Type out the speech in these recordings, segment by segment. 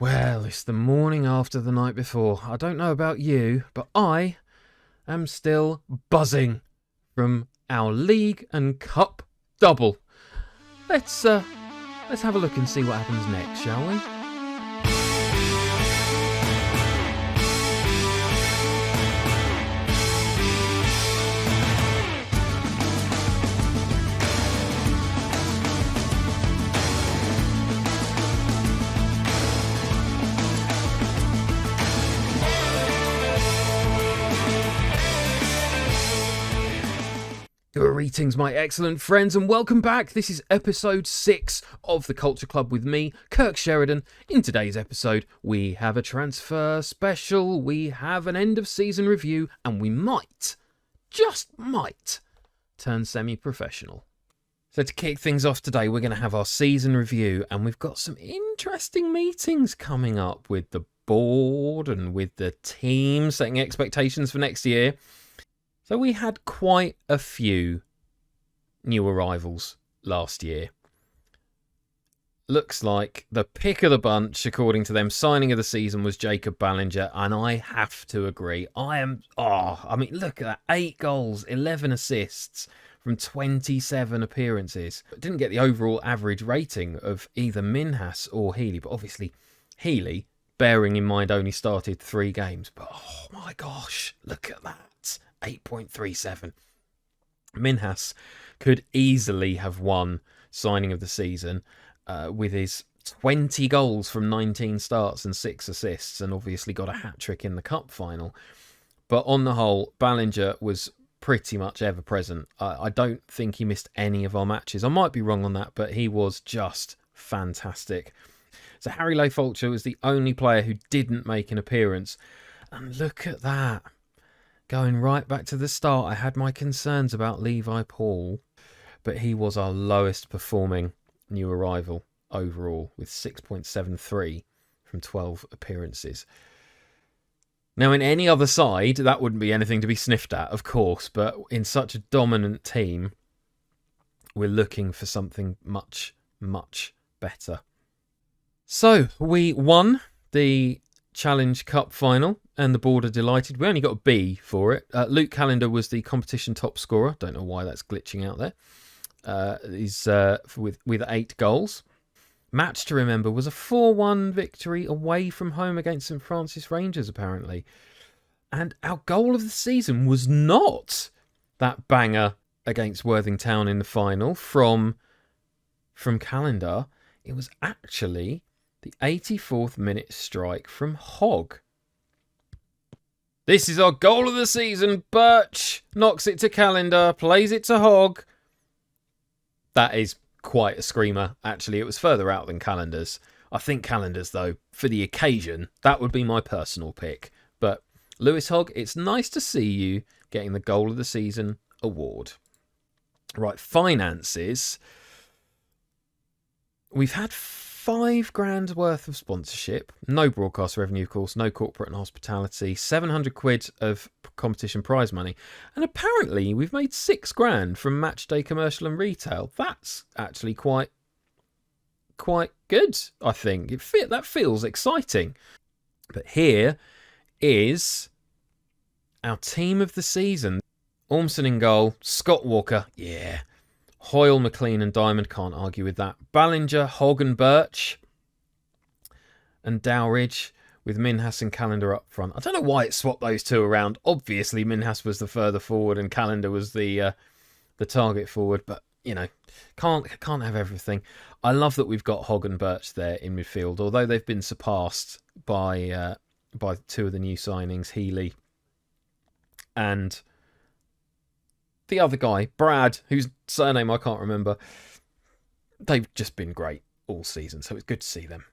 Well, it's the morning after the night before. I don't know about you, but I am still buzzing from our league and cup double. Let's have a look and see what happens next, shall we? Greetings, my excellent friends, and welcome back. This is episode 6 of the Culture Club with me, Kirk Sheridan. In today's episode, we have a transfer special, we have an end-of-season review, and we might, just might, turn semi-professional. So to kick things off today, we're going to have our season review, and we've got some interesting meetings coming up with the board and with the team, setting expectations for next year. So we had quite a few new arrivals last year. Looks like the pick of the bunch, according to them, signing of the season was Jacob Ballinger, and I have to agree. Look at that. 8 goals, 11 assists from 27 appearances. Didn't get the overall average rating of either Minhas or Healey, but obviously Healey, bearing in mind, only started 3 games. But oh my gosh, look at that. 8.37. Minhas could easily have won signing of the season with his 20 goals from 19 starts and 6 assists, and obviously got a hat-trick in the cup final. But on the whole, Ballinger was pretty much ever present. I don't think he missed any of our matches. I might be wrong on that, but he was just fantastic. So Harry Fulcher was the only player who didn't make an appearance. And look at that. Going right back to the start, I had my concerns about Levi Paul, but he was our lowest performing new arrival overall with 6.73 from 12 appearances. Now, in any other side, that wouldn't be anything to be sniffed at, of course, but in such a dominant team, we're looking for something much, much better. So, we won the Challenge Cup final, and the board are delighted. We only got a B for it. Luke Callender was the competition top scorer. Don't know why that's glitching out there. He's with 8 goals. Match to remember was a 4-1 victory away from home against St Francis Rangers, apparently. And our goal of the season was not that banger against Worthing Town in the final from Callender. It was actually the 84th minute strike from Hogg. This is our goal of the season. Birch knocks it to Callender, plays it to Hogg. That is quite a screamer, actually. It was further out than Callender's. I think Callender's, though, for the occasion, that would be my personal pick. But Lewis Hogg, it's nice to see you getting the goal of the season award. Right, finances. We've had £5,000 worth of sponsorship, no broadcast revenue, of course, no corporate and hospitality, £700 of competition prize money, and apparently we've made £6,000 from match day commercial and retail. That's actually quite good, I think. That feels exciting. But here is our team of the season. Ormson in goal, Scott Walker, yeah. Hoyle, McLean and Diamond, can't argue with that. Ballinger, Hogg and Birch. And Dowridge with Minhas and Callender up front. I don't know why it swapped those two around. Obviously, Minhas was the further forward and Callender was the target forward. But, you know, can't have everything. I love that we've got Hogg and Birch there in midfield, although they've been surpassed by 2 of the new signings, Healey and the other guy, Brad, whose surname I can't remember. They've just been great all season, so it's good to see them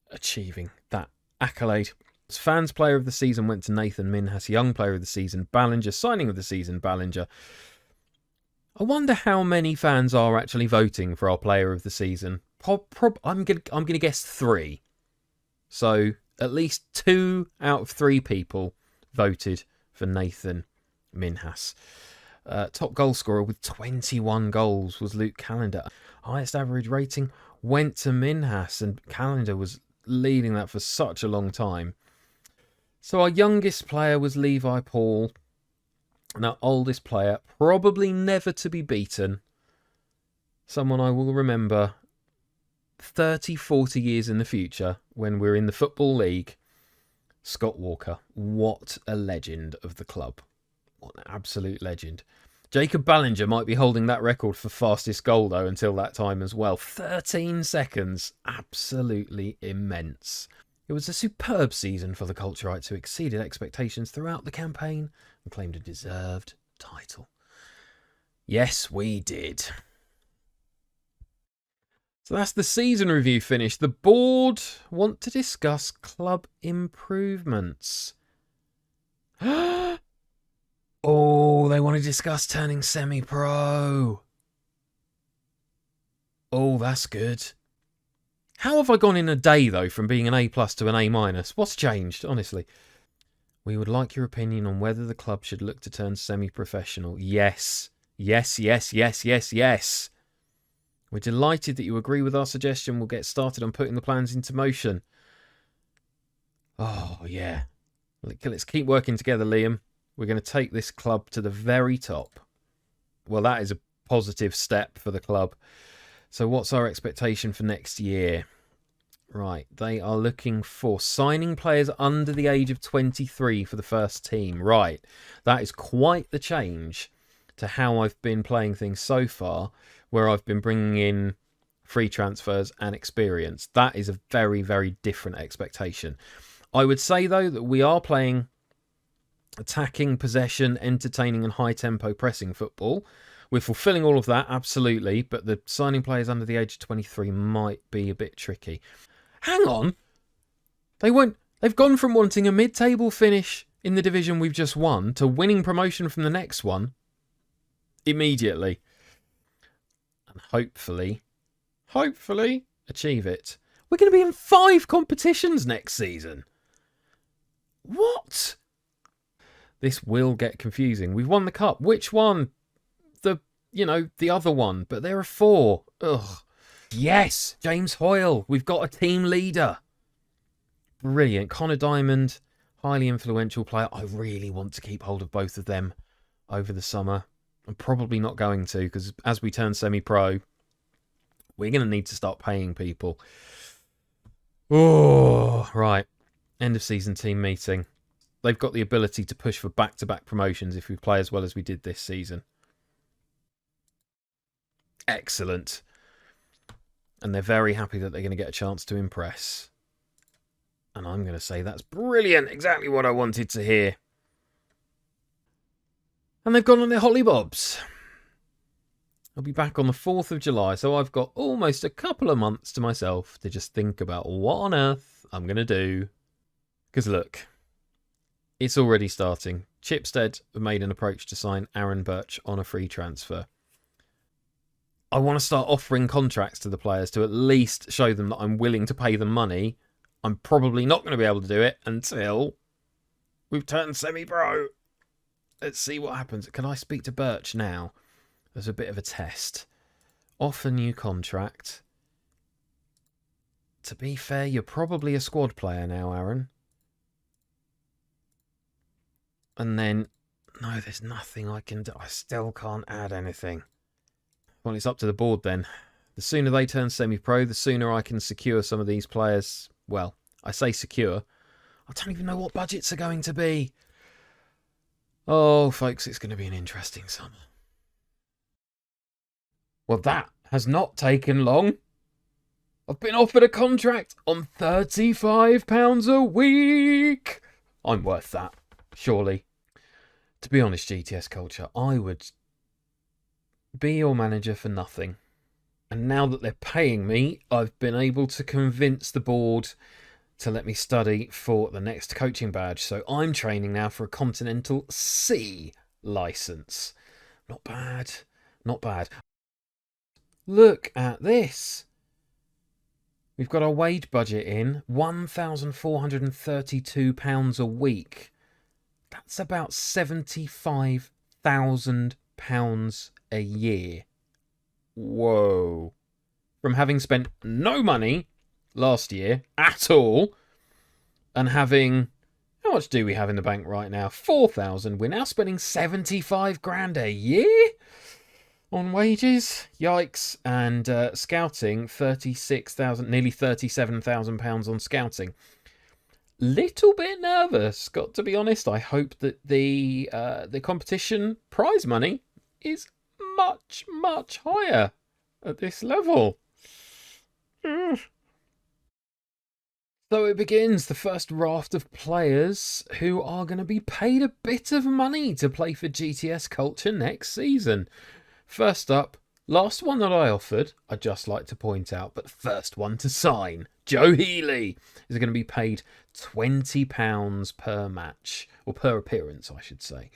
achieving that accolade. As fans player of the season went to Nathan Minhas, young player of the season, Ballinger, signing of the season, Ballinger. I wonder how many fans are actually voting for our player of the season. I'm gonna guess 3. So at least 2 out of 3 people voted for Nathan Minhas. Top goal scorer with 21 goals was Luke Callender. Highest average rating went to Minhas, and Callender was leading that for such a long time. So our youngest player was Levi Paul. And our oldest player, probably never to be beaten, someone I will remember 30, 40 years in the future when we're in the Football League, Scott Walker. What a legend of the club. What an absolute legend. Jacob Ballinger might be holding that record for fastest goal, though, until that time as well. 13 seconds. Absolutely immense. It was a superb season for the Culturites, who exceeded expectations throughout the campaign and claimed a deserved title. Yes, we did. So that's the season review finished. The board want to discuss club improvements. Oh, they want to discuss turning semi-pro. Oh, that's good. How have I gone in a day, though, from being an A+ to an A-? What's changed, honestly? We would like your opinion on whether the club should look to turn semi-professional. Yes. Yes, yes, yes, yes, yes. We're delighted that you agree with our suggestion. We'll get started on putting the plans into motion. Oh, yeah. Let's keep working together, Liam. We're going to take this club to the very top. Well, that is a positive step for the club. So what's our expectation for next year? Right, they are looking for signing players under the age of 23 for the first team. Right, that is quite the change to how I've been playing things so far, where I've been bringing in free transfers and experience. That is a very, very different expectation. I would say, though, that we are playing attacking, possession, entertaining and high-tempo pressing football. We're fulfilling all of that, absolutely, but the signing players under the age of 23 might be a bit tricky. Hang on. They've gone from wanting a mid-table finish in the division we've just won to winning promotion from the next one immediately. And hopefully achieve it. We're going to be in 5 competitions next season. What? This will get confusing. We've won the cup. Which one? The other one. But there are 4. Ugh. Yes, James Hoyle. We've got a team leader. Brilliant. Connor Diamond, highly influential player. I really want to keep hold of both of them over the summer. I'm probably not going to, because as we turn semi-pro, we're going to need to start paying people. Oh, right. End of season team meeting. They've got the ability to push for back-to-back promotions if we play as well as we did this season. Excellent. And they're very happy that they're going to get a chance to impress. And I'm going to say that's brilliant. Exactly what I wanted to hear. And they've gone on their hollybobs. I'll be back on the 4th of July, so I've got almost a couple of months to myself to just think about what on earth I'm going to do. Because look, it's already starting. Chipstead have made an approach to sign Aaron Birch on a free transfer. I want to start offering contracts to the players to at least show them that I'm willing to pay them money. I'm probably not going to be able to do it until we've turned semi-pro. Let's see what happens. Can I speak to Birch now? There's a bit of a test. Offer new contract. To be fair, you're probably a squad player now, Aaron. And then, no, there's nothing I can do. I still can't add anything. Well, it's up to the board then. The sooner they turn semi-pro, the sooner I can secure some of these players. Well, I say secure. I don't even know what budgets are going to be. Oh, folks, it's going to be an interesting summer. Well, that has not taken long. I've been offered a contract on £35 a week. I'm worth that, surely. To be honest, GTS Culture, I would be your manager for nothing. And now that they're paying me, I've been able to convince the board to let me study for the next coaching badge. So I'm training now for a Continental C licence. Not bad. Not bad. Look at this. We've got our wage budget in, £1,432 a week. That's about £75,000 a year. Whoa. From having spent no money last year at all, and having, how much do we have in the bank right now? 4,000. We're now spending 75 grand a year on wages. Yikes. And scouting, 36,000, nearly 37,000 pounds on scouting. Little bit nervous, got to be honest. I hope that the competition prize money is much, much higher at this level. So it begins, the first raft of players who are going to be paid a bit of money to play for GTS Culture next season. First up, last one that I offered, I'd just like to point out, but first one to sign, Joe Healey is going to be paid £20 per match, or per appearance, I should say.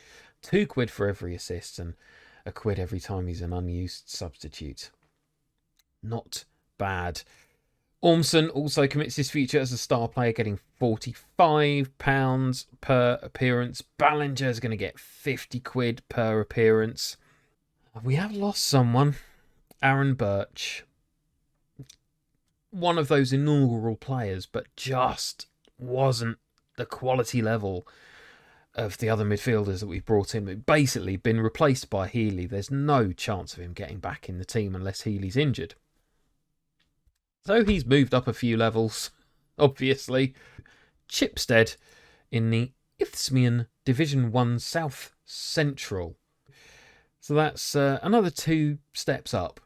£2 for every assist and £1 every time he's an unused substitute. Not bad. Ormson also commits his future as a star player, getting £45 per appearance. Ballinger is going to get £50 per appearance. We have lost someone. Aaron Birch. One of those inaugural players, but just wasn't the quality level of the other midfielders that we've brought in. Basically been replaced by Healey. There's no chance of him getting back in the team unless Healey's injured. So he's moved up a few levels, obviously. Chipstead in the Isthmian Division 1 South Central. So that's another 2 steps up.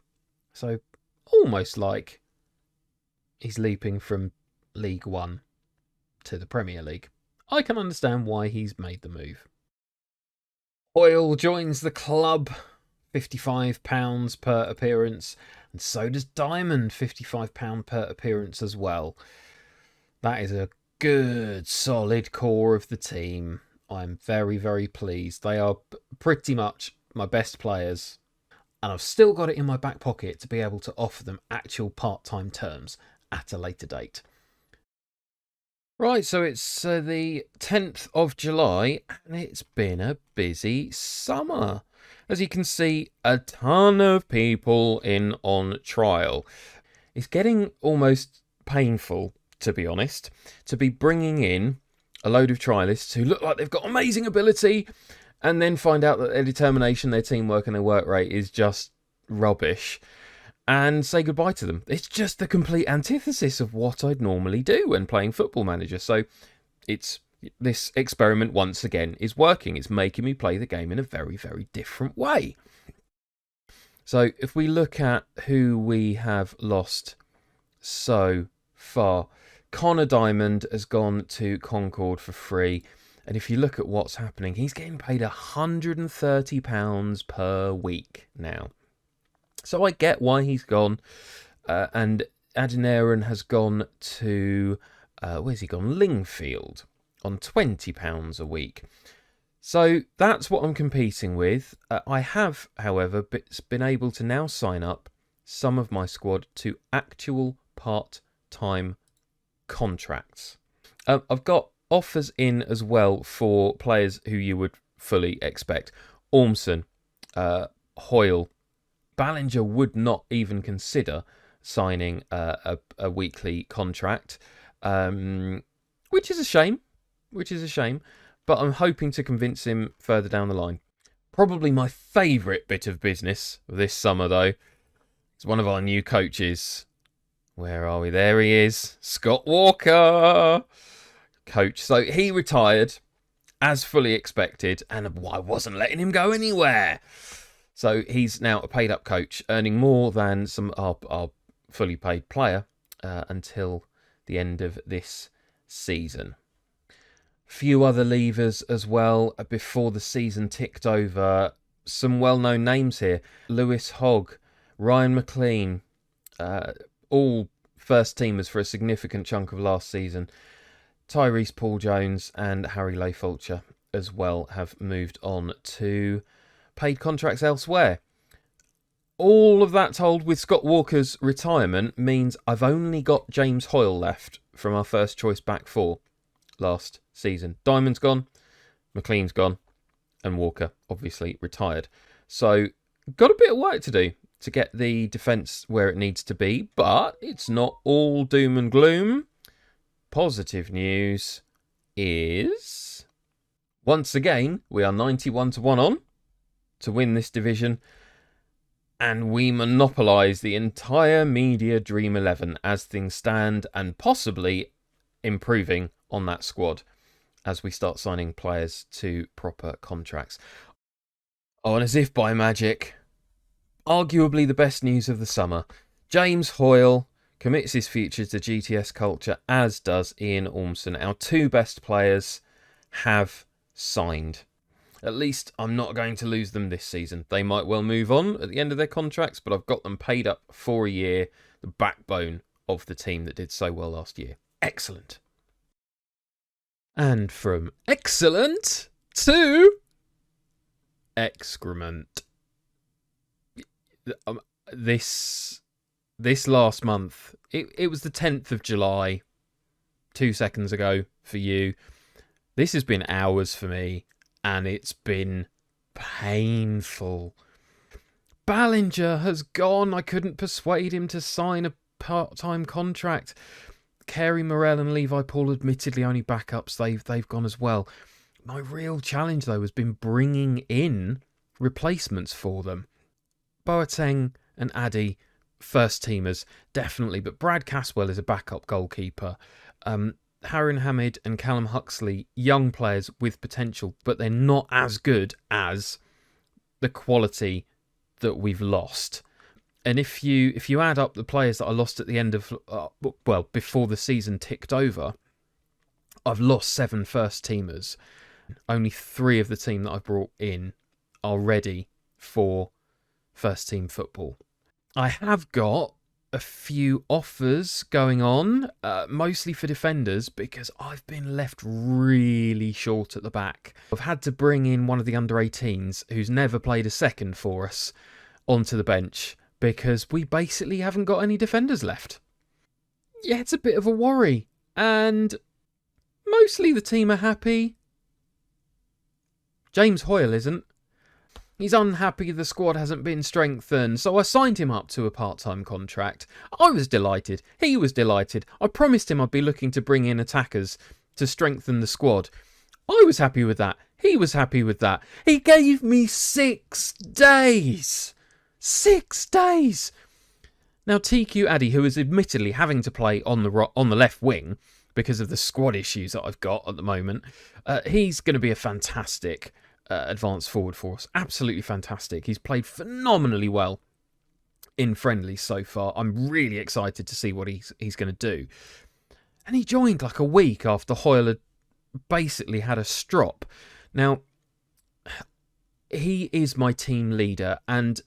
So almost like he's leaping from League 1 to the Premier League. I can understand why he's made the move. Hoyle joins the club, £55 per appearance. And so does Diamond, £55 per appearance as well. That is a good, solid core of the team. I'm very, very pleased. They are pretty much my best players. And I've still got it in my back pocket to be able to offer them actual part-time terms at a later date. Right, so it's the 10th of July, and it's been a busy summer. As you can see, a ton of people in on trial. It's getting almost painful, to be honest, to be bringing in a load of trialists who look like they've got amazing ability and then find out that their determination, their teamwork and their work rate is just rubbish and say goodbye to them. It's just the complete antithesis of what I'd normally do when playing Football Manager. So this experiment once again is working. It's making me play the game in a very, very different way. So if we look at who we have lost so far, Connor Diamond has gone to Concord for free. And if you look at what's happening, he's getting paid £130 per week now. So I get why he's gone. And Adinaran has gone to, where's he gone? Lingfield on £20 a week. So that's what I'm competing with. I have, however, been able to now sign up some of my squad to actual part-time contracts. I've got offers in as well for players who you would fully expect. Ormson, Hoyle, Ballinger would not even consider signing a weekly contract, which is a shame. But I'm hoping to convince him further down the line. Probably my favourite bit of business this summer, though, is one of our new coaches. Where are we? There he is. Scott Walker, coach. So he retired, as fully expected, and I wasn't letting him go anywhere. So he's now a paid-up coach, earning more than some our fully paid player until the end of this season. Few other leavers as well before the season ticked over. Some well-known names here. Lewis Hogg, Ryan McLean, all first-teamers for a significant chunk of last season. Tyrese Paul-Jones and Harry Layfulcher as well have moved on to paid contracts elsewhere. All of that told, with Scott Walker's retirement, means I've only got James Hoyle left from our first choice back four last season. Diamond's gone, McLean's gone, and Walker obviously retired. So got a bit of work to do to get the defence where it needs to be, but it's not all doom and gloom. Positive news is, once again, we are 91-1 on to win this division, and we monopolise the entire media Dream 11 as things stand, and possibly improving on that squad as we start signing players to proper contracts. Oh, and as if by magic, arguably the best news of the summer, James Hoyle commits his future to GTS Culture, as does Ian Ormson. Our two best players have signed. At least I'm not going to lose them this season. They might well move on at the end of their contracts, but I've got them paid up for a year, the backbone of the team that did so well last year. Excellent. And from excellent to excrement. This last month, it was the 10th of July, 2 seconds ago for you. This has been hours for me, and it's been painful. Ballinger has gone. I couldn't persuade him to sign a part-time contract. Carey Morell and Levi Paul, admittedly only backups, they've gone as well. My real challenge, though, has been bringing in replacements for them. Boateng and Addy, first teamers, definitely, but Brad Caswell is a backup goalkeeper. Harun Hamid and Callum Huxley, young players with potential, but they're not as good as the quality that we've lost. And if you add up the players that I lost at the end of, before the season ticked over, I've lost 7 first teamers. Only 3 of the team that I've brought in are ready for first team football. I have got a few offers going on, mostly for defenders, because I've been left really short at the back. I've had to bring in one of the under-18s who's never played a second for us onto the bench because we basically haven't got any defenders left. Yeah, it's a bit of a worry, and mostly the team are happy. James Hoyle isn't. He's unhappy the squad hasn't been strengthened, so I signed him up to a part-time contract. I was delighted. He was delighted. I promised him I'd be looking to bring in attackers to strengthen the squad. I was happy with that. He was happy with that. He gave me 6 days. 6 days. Now, TQ Addy, who is admittedly having to play on the left wing because of the squad issues that I've got at the moment, he's going to be a fantastic advanced forward for us. Absolutely fantastic. He's played phenomenally well in friendlies so far. I'm really excited to see what he's going to do. And he joined like a week after Hoyle had basically had a strop. Now, he is my team leader, and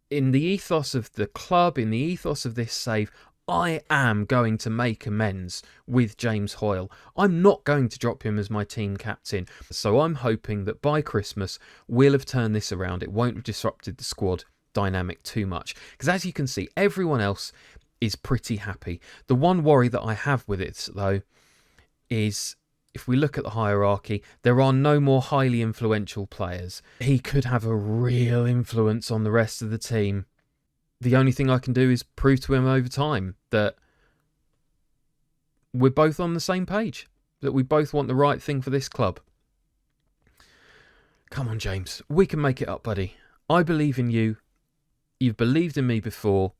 in the ethos of the club, in the ethos of this save, I am going to make amends with James Hoyle. I'm not going to drop him as my team captain. So I'm hoping that by Christmas, we'll have turned this around. It won't have disrupted the squad dynamic too much. Because as you can see, everyone else is pretty happy. The one worry that I have with it, though, is if we look at the hierarchy, there are no more highly influential players. He could have a real influence on the rest of the team. The only thing I can do is prove to him over time that we're both on the same page, that we both want the right thing for this club. Come on, James. We can make it up, buddy. I believe in you. You've believed in me before.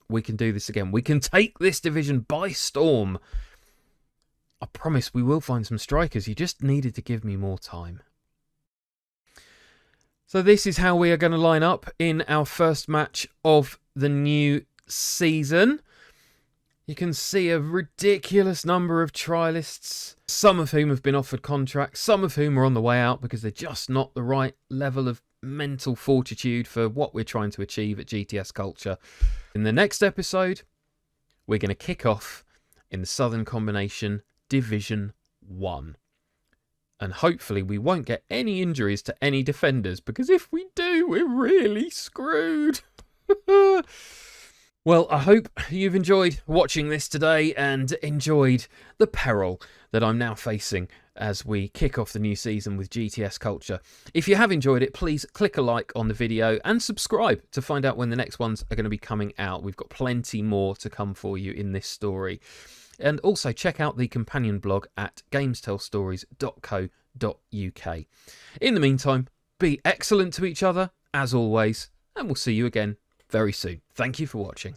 We can do this again. We can take this division by storm. I promise we will find some strikers. You just needed to give me more time. So this is how we are going to line up in our first match of the new season. You can see a ridiculous number of trialists, some of whom have been offered contracts, some of whom are on the way out because they're just not the right level of mental fortitude for what we're trying to achieve at GTS Culture. In the next episode, we're going to kick off in the Southern Combination Division 1. And hopefully we won't get any injuries to any defenders, because if we do, we're really screwed. Well, I hope you've enjoyed watching this today and enjoyed the peril that I'm now facing as we kick off the new season with GTS Culture. If you have enjoyed it, please click a like on the video and subscribe to find out when the next ones are going to be coming out. We've got plenty more to come for you in this story. And also check out the companion blog at gamestellstories.co.uk. In the meantime, be excellent to each other, as always, and we'll see you again very soon. Thank you for watching.